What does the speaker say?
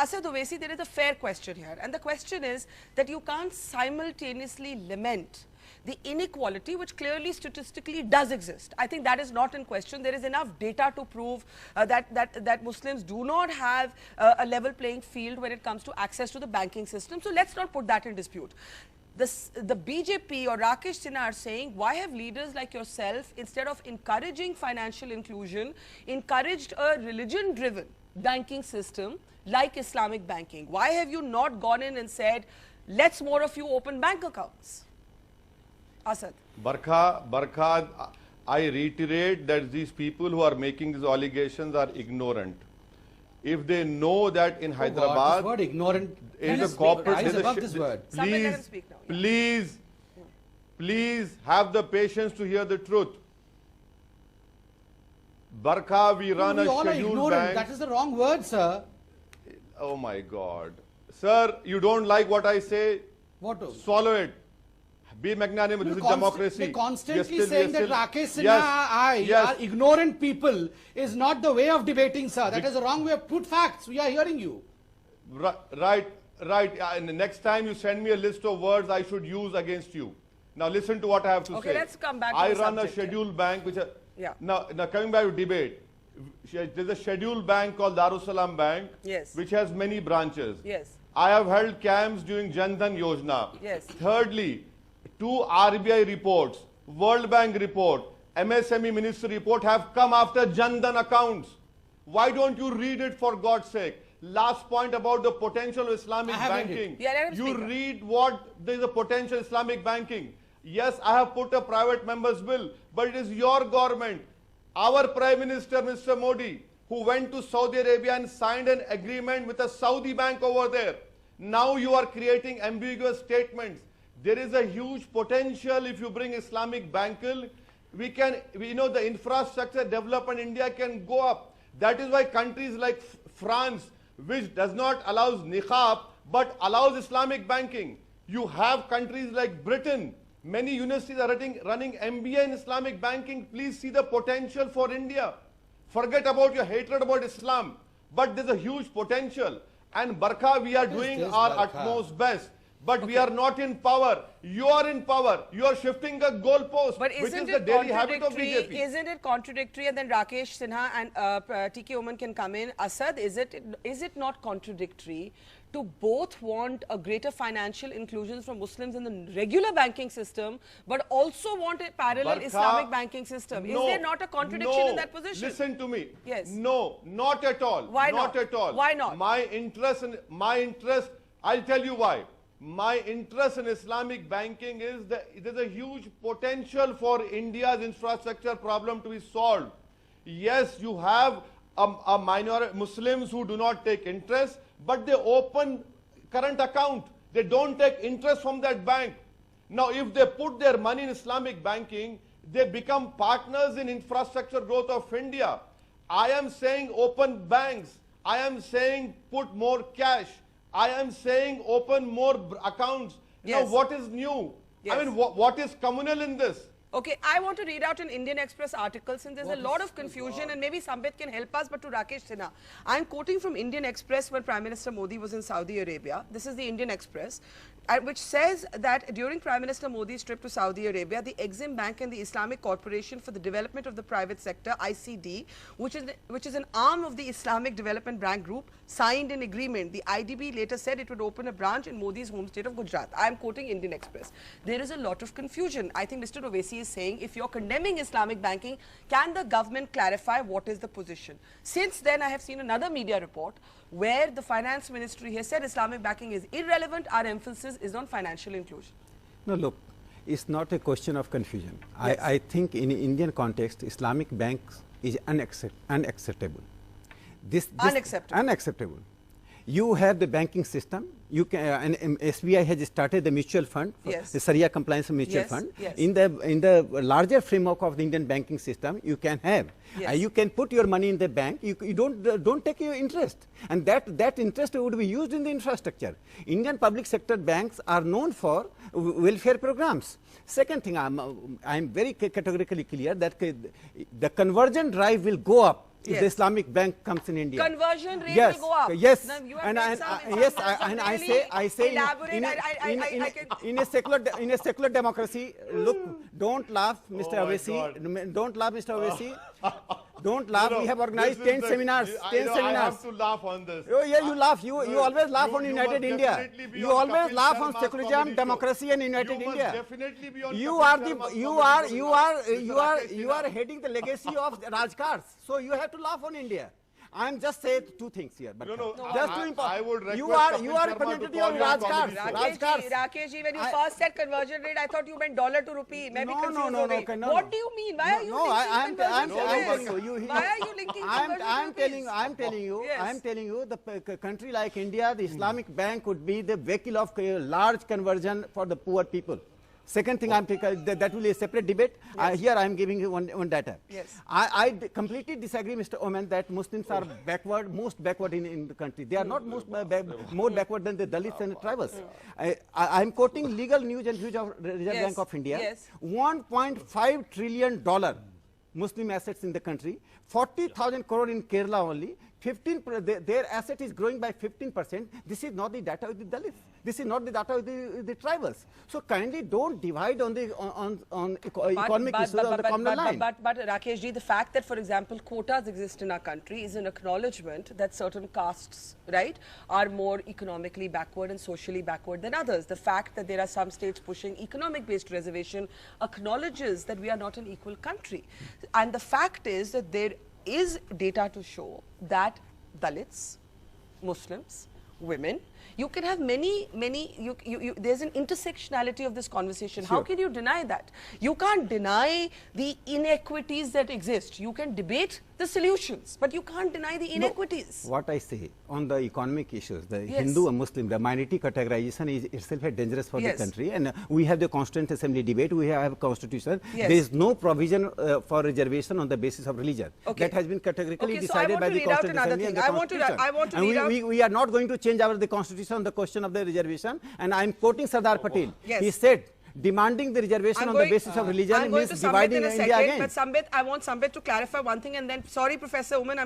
Asaduddin Owaisi, there is a fair question here, and the question is that you can't simultaneously lament the inequality which clearly statistically does exist. I think that is not in question. There is enough data to prove that Muslims do not have a level playing field when it comes to access to the banking system. So let's not put that in dispute. The BJP or Rakesh Sinha are saying, why have leaders like yourself, instead of encouraging financial inclusion, encouraged a religion-driven banking system like Islamic banking? Why have you not gone in and said, let's more of you open bank accounts? Asad. Barkha, I reiterate that these people who are making these allegations are ignorant. If they know that in Hyderabad, this word ignorant is a corporate, this word. Please have the patience to hear the truth. Barkha, we run a scheduled bank. That is the wrong word, sir. Oh my God. Sir, you don't like what I say? What? Swallow it. Be magnanimous. This is democracy. They're constantly saying that Rakesh Sinha are ignorant people is not the way of debating, sir. That is the wrong way of put facts. We are hearing you. Right. And the next time you send me a list of words I should use against you. Now listen to what I have to say. Okay, let's come back to I the run subject a scheduled bank which now coming back to debate. There's a scheduled bank called Darussalam Bank, which has many branches. I have held camps during Jan Dhan Yojana. Thirdly, 2 RBI reports, World Bank report, MSME Ministry report have come after Jan Dhan accounts. Why don't you read it, for God's sake? Last point about the potential of Islamic banking. You read what there is a potential Islamic banking. Yes, I have put a private member's bill, but it is your government. Our Prime Minister, Mr. Modi, who went to Saudi Arabia and signed an agreement with a Saudi bank over there. Now you are creating ambiguous statements. There is a huge potential if you bring Islamic banking. We know the infrastructure development in India can go up. That is why countries like France, which does not allow niqab, but allows Islamic banking. You have countries like Britain. Many universities are running MBA in Islamic banking. Please see the potential for India. Forget about your hatred about Islam. But there's a huge potential. And Barkha, we are doing our utmost best. But we are not in power. You are in power. You are shifting a goalpost, which is the daily habit of BJP. Isn't it contradictory? And then Rakesh Sinha and TK Oman can come in. Asad, is it not contradictory to both want a greater financial inclusion from Muslims in the regular banking system, but also want a parallel Islamic banking system? Is there not a contradiction in that position? Listen to me. Yes. No, not at all. Why not? Not at all. Why not? My interest, I'll tell you why. My interest in Islamic banking is that there's a huge potential for India's infrastructure problem to be solved. Yes, you have a minority Muslims who do not take interest, but they open current account. They don't take interest from that bank. Now, if they put their money in Islamic banking, they become partners in infrastructure growth of India. I am saying open banks. I am saying put more cash. I am saying open more accounts. Now, what is new? I mean, what is communal in this? Okay, I want to read out an Indian Express article since there's a lot of confusion and maybe Sambit can help us, but to Rakesh Sinha. I'm quoting from Indian Express when Prime Minister Modi was in Saudi Arabia. This is the Indian Express, which says that during Prime Minister Modi's trip to Saudi Arabia, the Exim Bank and the Islamic Corporation for the Development of the Private Sector, ICD, which is an arm of the Islamic Development Bank Group, signed an agreement. The IDB later said it would open a branch in Modi's home state of Gujarat. I am quoting Indian Express. There is a lot of confusion. I think Mr. Owaisi is saying, if you're condemning Islamic banking, can the government clarify what is the position? Since then, I have seen another media report where the finance ministry has said Islamic banking is irrelevant. Our emphasis is on financial inclusion. No, look, it's not a question of confusion. I think in Indian context, Islamic banks is unacceptable. Unacceptable. You have the banking system. You can, and SBI has started the mutual fund, the Sharia compliance mutual fund. In the larger framework of the Indian banking system, you can have. You can put your money in the bank. You don't take your interest, and that interest would be used in the infrastructure. Indian public sector banks are known for welfare programs. Second thing, I'm very categorically clear that the convergent drive will go up if the Islamic bank comes in India. Conversion rate will go up. Yes, now, you and I say in a secular democracy, look, don't laugh, Mr. Owaisi, don't laugh, Mr. Owaisi. Don't laugh. We have organized 10 seminars. 10 seminars. I have to laugh on this. Oh yeah, you laugh. You always laugh on United India. You always laugh on secularism, democracy, and United India. Definitely be on you are heading the legacy of Rajkars. So you have to laugh on India. I'm just saying two things here. But I would request you are representative of Rajkars. Rakesh ji, when you first said conversion rate, I thought you meant dollar to rupee. No. What do you mean? Why are you linking conversion? Why are you linking conversion? I'm telling you, the country like India, the Islamic bank would be the vehicle of large conversion for the poor people. Second thing, I'm taking that will be a separate debate. Here I am giving you one data. Yes. I completely disagree, Mr. Oman, that Muslims are most backward in the country. They are not more backward than the Dalits and the tribals. I am quoting legal news and views of Reserve Bank of India. Yes. $1.5 trillion Muslim assets in the country, 40,000 crore in Kerala only. 15%, their asset is growing by 15%. This is not the data of the Dalits. This is not the data of the tribals. So kindly don't divide on the economic issues on the communal line. But Rakesh ji, the fact that, for example, quotas exist in our country is an acknowledgement that certain castes, right, are more economically backward and socially backward than others. The fact that there are some states pushing economic-based reservation acknowledges that we are not an equal country. And the fact is that there is data to show that Dalits, Muslims, women, you can have many, there's an intersectionality of this conversation. Sure. How can you deny that? You can't deny the inequities that exist. You can debate the solutions, but you can't deny the inequities. No, what I say on the economic issues, the Hindu and Muslim, the minority categorization is itself dangerous for the country. And we have the Constituent Assembly debate, we have a constitution. There is no provision for reservation on the basis of religion. That has been categorically decided by the Constituent Assembly and the Constitution. We are not going to change the Constitution on the question of the reservation. And I am quoting Sardar Patel. He said, demanding the reservation on the basis of religion means dividing India again. But Sambit, I want Sambit to clarify one thing, and then, sorry, Professor Oman,